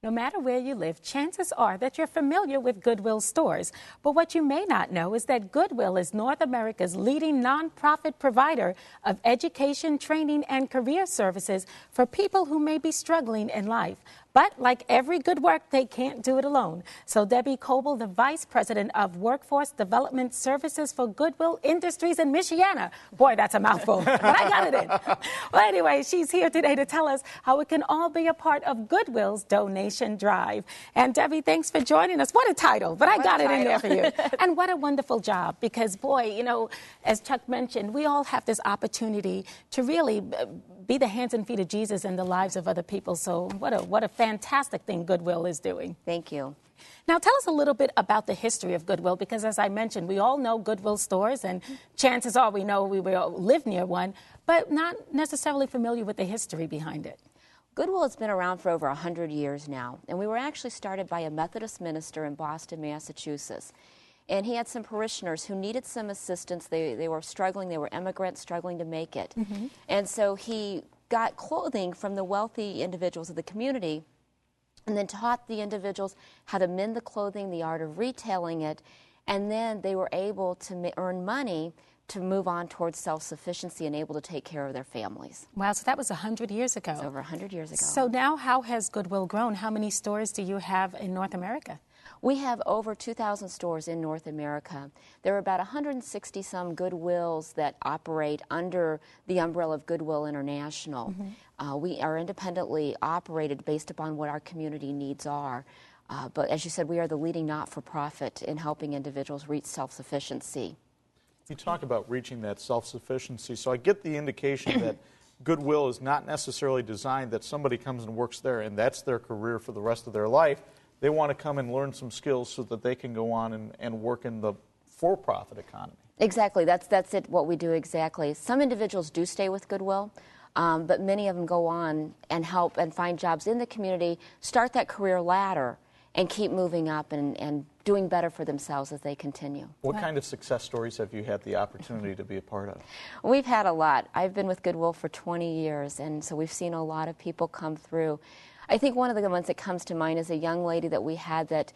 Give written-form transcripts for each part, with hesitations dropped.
No matter where you live, chances are that you're familiar with Goodwill stores. But what you may not know is that Goodwill is North America's leading nonprofit provider of education, training, and career services for people who may be struggling in life. But like every good work, they can't do it alone. So Debie Coble, the Vice President of Workforce Development Services for Goodwill Industries in Michiana. Boy, that's a mouthful, but I got it in. Well, anyway, she's here today to tell us how we can all be a part of Goodwill's donation drive. And Debie, thanks for joining us. What a title, but I got it in there for you. And what a wonderful job, because boy, you know, as Chuck mentioned, we all have this opportunity to really be the hands and feet of Jesus in the lives of other people. So what a fantastic thing Goodwill is doing. Thank you. Now, tell us a little bit about the history of Goodwill, because as I mentioned, we all know Goodwill stores, and chances are we know we will live near one, but not necessarily familiar with the history behind it. Goodwill has been around for over 100 years now, and we were actually started by a Methodist minister in Boston, Massachusetts. And he had some parishioners who needed some assistance. They were struggling. They were immigrants struggling to make it. And so he got clothing from the wealthy individuals of the community and then taught the individuals how to mend the clothing, the art of retailing it, and then they were able to earn money to move on towards self-sufficiency and able to take care of their families. Wow, so that was 100 years ago. It's over 100 years ago. So now how has Goodwill grown? How many stores do you have in North America? We have over 2,000 stores in North America. There are about 160-some Goodwills that operate under the umbrella of Goodwill International. We are independently operated based upon what our community needs are. But as you said, we are the leading not-for-profit in helping individuals reach self-sufficiency. You talk about reaching that self-sufficiency, so I get the indication that Goodwill is not necessarily designed that somebody comes and works there and that's their career for the rest of their life. They want to come and learn some skills so that they can go on and work in the for-profit economy. Exactly. That's it, what we do exactly. Some individuals do stay with Goodwill, but many of them go on and help and find jobs in the community, start that career ladder, and keep moving up and doing better for themselves as they continue. What kind of success stories have you had the opportunity to be a part of? We've had a lot. I've been with Goodwill for 20 years, and so we've seen a lot of people come through. I think one of the ones that comes to mind is a young lady that we had that,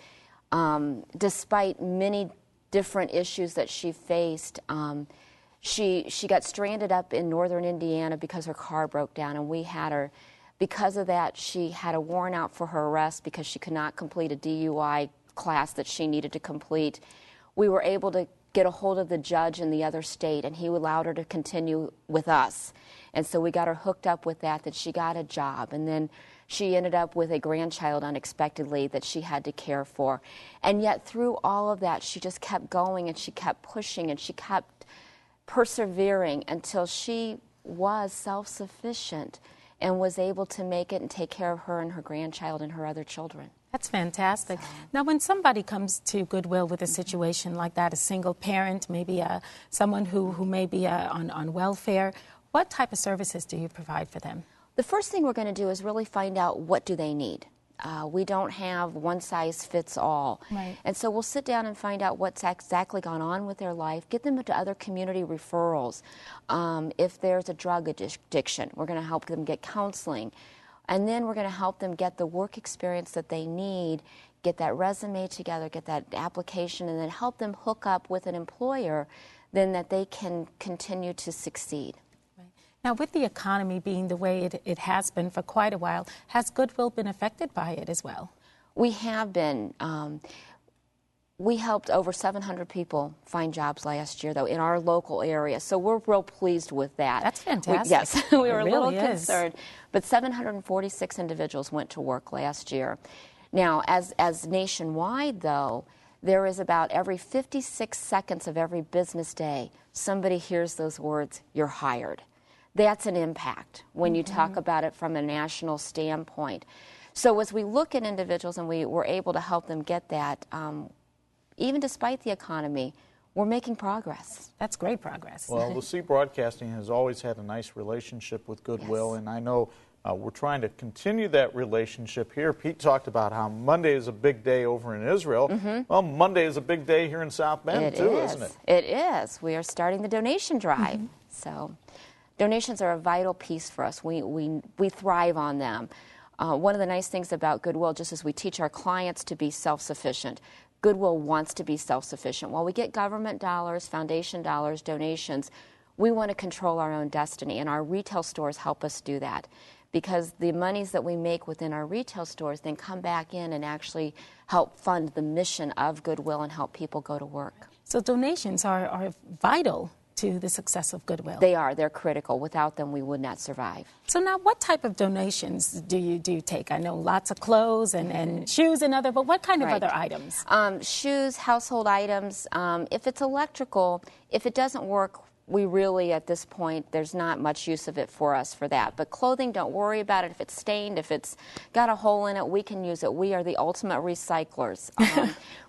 despite many different issues that she faced, she got stranded up in northern Indiana because her car broke down, and we had her. Because of that, she had a warrant out for her arrest because she could not complete a DUI class that she needed to complete. We were able to get a hold of the judge in the other state, and he allowed her to continue with us. And so we got her hooked up with that she got a job. And then she ended up with a grandchild unexpectedly that she had to care for. And yet through all of that, she just kept going, and she kept pushing, and she kept persevering until she was self-sufficient and was able to make it and take care of her and her grandchild and her other children. That's fantastic. Now, when somebody comes to Goodwill with a situation like that, a single parent, maybe someone who may be on welfare, what type of services do you provide for them? The first thing we're going to do is really find out what do they need. We don't have one size fits all. Right. And so we'll sit down and find out what's exactly gone on with their life, get them into other community referrals. If there's a drug addiction, we're going to help them get counseling. And then we're going to help them get the work experience that they need, get that resume together, get that application, and then help them hook up with an employer then that they can continue to succeed. Now, with the economy being the way it has been for quite a while, has Goodwill been affected by it as well? We have been. We helped over 700 people find jobs last year, though, in our local area. So we're real pleased with that. That's fantastic. Yes, we were a little really concerned. But 746 individuals went to work last year. Now, as nationwide, though, there is about every 56 seconds of every business day, somebody hears those words, "You're hired." That's an impact when you talk about it from a national standpoint. So as we look at individuals and we were able to help them get that, even despite the economy, we're making progress. That's great progress. Well, the C Broadcasting has always had a nice relationship with Goodwill, Yes. and I know we're trying to continue that relationship here. Pete talked about how Monday is a big day over in Israel. Well, Monday is a big day here in South Bend, isn't it? It is. We are starting the donation drive. So donations are a vital piece for us. We thrive on them. One of the nice things about Goodwill, just as we teach our clients to be self-sufficient, Goodwill wants to be self-sufficient. While we get government dollars, foundation dollars, donations, we want to control our own destiny, and our retail stores help us do that, because the monies that we make within our retail stores then come back in and actually help fund the mission of Goodwill and help people go to work. So donations are vital to the success of Goodwill. They are. They're critical. Without them, we would not survive. So now, what type of donations do you take? I know lots of clothes and shoes and other, but what kind of other items? Shoes, household items. If it's electrical, if it doesn't work, we really, at this point, there's not much use of it for us for that. But clothing, don't worry about it. If it's stained, if it's got a hole in it, we can use it. We are the ultimate recyclers.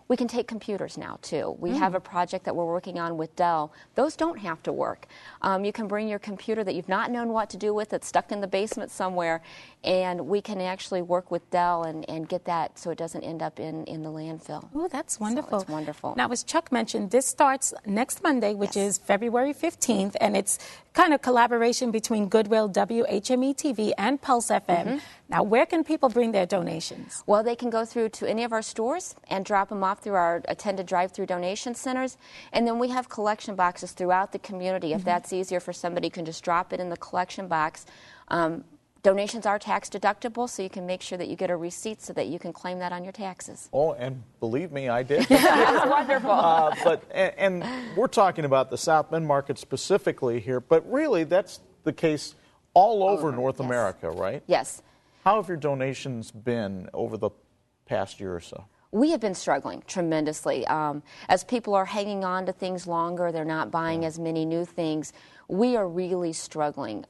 We can take computers now, too. We have a project that we're working on with Dell. Those don't have to work. You can bring your computer that you've not known what to do with, that's stuck in the basement somewhere, and we can actually work with Dell and get that so it doesn't end up in the landfill. Oh, that's wonderful. So it's wonderful. Now, as Chuck mentioned, this starts next Monday, which is February 15th, and it's kind of collaboration between Goodwill, WHME-TV, and Pulse FM. Now, where can people bring their donations? Well, they can go through to any of our stores and drop them off through our attended drive-through donation centers. And then we have collection boxes throughout the community. If that's easier for somebody, you can just drop it in the collection box. Donations are tax deductible, so you can make sure that you get a receipt so that you can claim that on your taxes. Oh, and believe me, I did. That's wonderful. And we're talking about the South Bend market specifically here, but really that's the case all over North America, right? Yes. How have your donations been over the past year or so? We have been struggling tremendously. As people are hanging on to things longer, they're not buying as many new things. We are really struggling.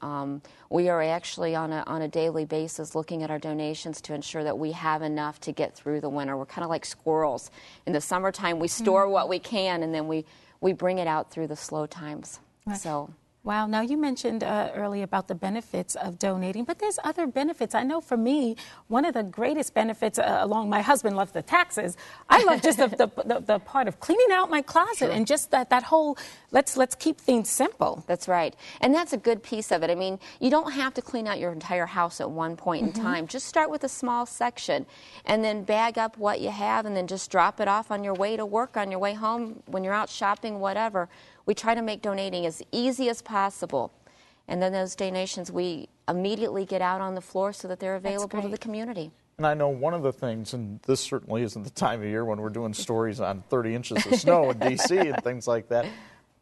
We are actually on a daily basis looking at our donations to ensure that we have enough to get through the winter. We're kind of like squirrels. In the summertime, we store what we can, and then we bring it out through the slow times. Right. So. Wow. Now, you mentioned earlier about the benefits of donating, but there's other benefits. I know for me, one of the greatest benefits, along my husband loves the taxes. I love just the part of cleaning out my closet and just that whole, let's keep things simple. That's right. And that's a good piece of it. I mean, you don't have to clean out your entire house at one point in time. Just start with a small section and then bag up what you have and then just drop it off on your way to work, on your way home, when you're out shopping, whatever. We try to make donating as easy as possible. And then those donations we immediately get out on the floor so that they're available to the community. And I know one of the things, and this certainly isn't the time of year when we're doing stories on 30 inches of snow in D.C. and things like that,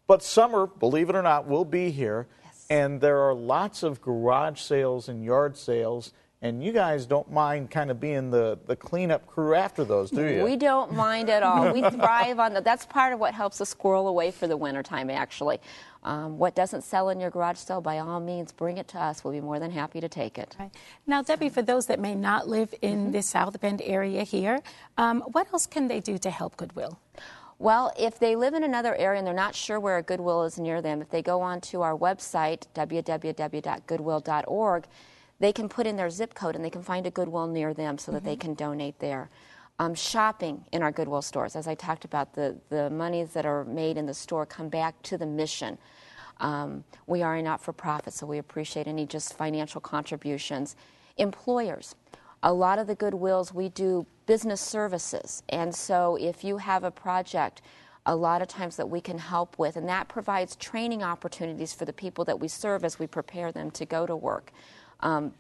but summer, believe it or not, will be here. Yes. And there are lots of garage sales and yard sales. And you guys don't mind kind of being the cleanup crew after those, do you? We don't mind at all. We thrive on that. That's part of what helps us squirrel away for the wintertime, actually. What doesn't sell in your garage sale, by all means, bring it to us. We'll be more than happy to take it. Right. Now, Debbie, for those that may not live in the South Bend area here, what else can they do to help Goodwill? Well, if they live in another area and they're not sure where a Goodwill is near them, if they go onto our website, www.goodwill.org, they can put in their zip code and they can find a Goodwill near them so that they can donate there. Shopping in our Goodwill stores, as I talked about, the monies that are made in the store come back to the mission. We are a not-for-profit, so we appreciate any just financial contributions. Employers, a lot of the Goodwills, we do business services, and so if you have a project, a lot of times that we can help with, and that provides training opportunities for the people that we serve as we prepare them to go to work.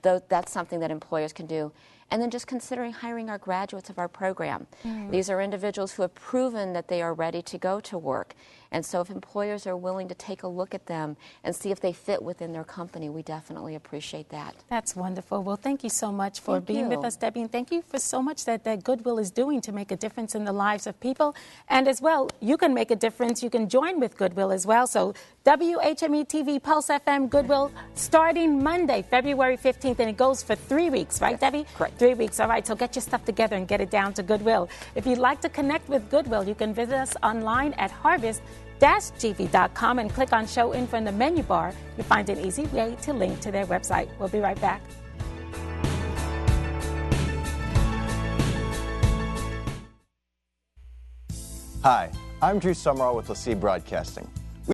That's something that employers can do. And then just considering hiring our graduates of our program. These are individuals who have proven that they are ready to go to work. And so if employers are willing to take a look at them and see if they fit within their company, we definitely appreciate that. That's wonderful. Well, thank you so much for being with us, Debbie. And thank you for so much that Goodwill is doing to make a difference in the lives of people. And as well, you can make a difference. You can join with Goodwill as well. So WHME-TV, Pulse FM, Goodwill, starting Monday, February 15th. And it goes for 3 weeks, right, Yes, Debbie? correct. 3 weeks. All right. So get your stuff together and get it down to Goodwill. If you'd like to connect with Goodwill, you can visit us online at harvest-gv.com and click on Show Info in the menu bar. You'll find an easy way to link to their website. We'll be right back. Hi, I'm Drew Summerall with LaCie Broadcasting.